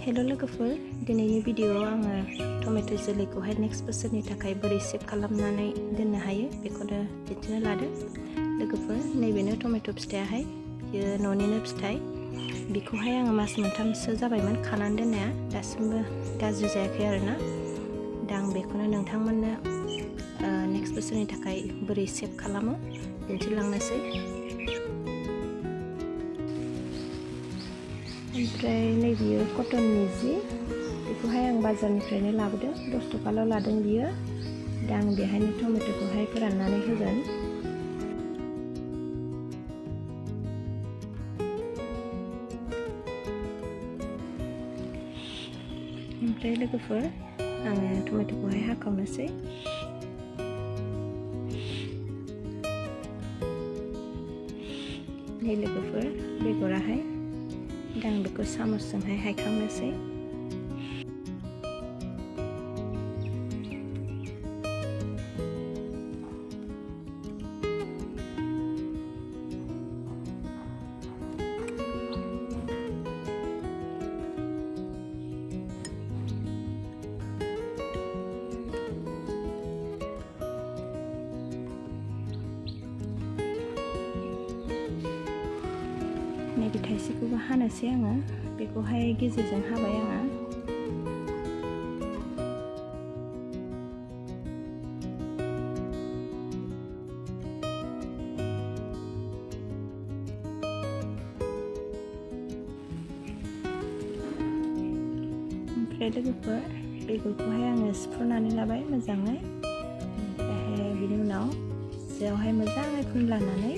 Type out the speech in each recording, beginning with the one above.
Hello लोगोफोर, दिनैनि भिडियोआव आङो टमेट' जोलैखौहाय नेक्स्ट बोसोरनि थाखाय बोरै सेभ खालामनानै दोननो हायो बेखौनो दिन्थिनो लादों। लोगोफोर, नैबेनो टमेट' फिथाइयाहाय, बेयो न'निनो फिथाइ। बेखौहाय आङो मास मोनथामसो जाबायमोन खानानै दोननाया, दासिमबो गाज्रि जायाखै आरोना। दा आं बेखौनो नोंथांमोननो नेक्स्ट बोसोरनि थाखाय बोरै सेभ खालामो दिन्थिलांनोसै। ओमफ्राय नैबेयो कटननि जि, बेखौहाय आं बाजारनिफ्रायनो लाबोदों, 10 थाखाल' लादों बियो। दा आं बेहायनो टमेट'खौहाय फोराननानै होगोन। ओमफ्राय लोगोफोर, आङो टमेट'खौहाय हाखावनोसै। नै लोगोफोर, बेगराहाय, दा आं बेखौ सामसजोंहाय हायखांनोसै। नैबे थाइसेखौबो हानोसै आङो, बेखौहाय गेजेरजों हाबाय आङो। ओमफ्राय लोगोफोर, बेगरखौहाय आङो सिफ्रुनानै लाबाय मोजाङै। ओमफ्राय बिनि उनाव जेयावहाय मोजाङै फुनलानानै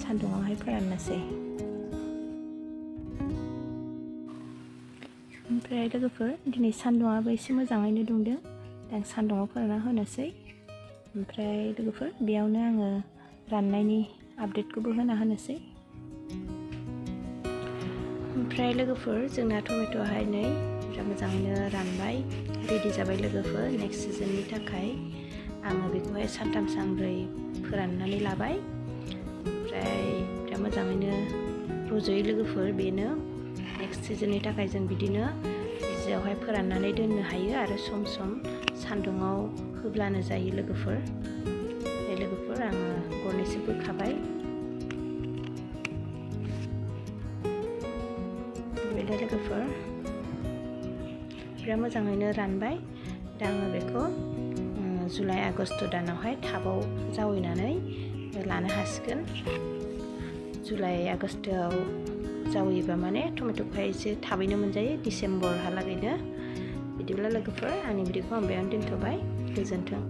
सान्दुङावहाय फोराननोसै। ओमफ्राय लोगोफोर, दिनै सान्दुङाबो एसे मोजाङैनो दुंदों, दा आं सान्दुङाव फोरानना होनोसै। ओमफ्राय लोगोफोर, बेयावनो आङो राननायनि आपडेटखौबो होनोसै। ओमफ्राय लोगोफोर, जोंना टमेट'आहाय नै बिराद मोजाङैनो रानबाय, रेडि जाबाय लोगोफोर नेक्स्ट सिजननि थाखाय। आङो बेखौहाय सानथाम सानब्रै फोराननानै लाबाय। ओमफ्राय बिराद मोजाङैनो रज'यो लोगोफोर, बेनो नेक्स्ट सिजननि थाखाय जों बिदिनो जियावहाय फोराननानै दोननो हायो आरो सम सम सान्दुङाव होब्लानो जायो लोगोफोर। बे लोगोफोर, आङो गरनैसो बोखाबाय। बेनो लोगोफोर, बिराद मोजाङैनो रानबाय। दा आङो बेखौ जुलाइ आगस्ट दानावहाय टाबाव जावैनानै लानो हासिगोन। जुलाइ आगस्टआव जावैयोबा माने टमेट'खौहाय एसे थाबैनो मोनजायो, डिसेम्बरहालागैनो। बिदिब्ला लोगोफोर, आंनि भिडिअखौ आं बेयावनो दोनथ'बाय। गोजोन्थों।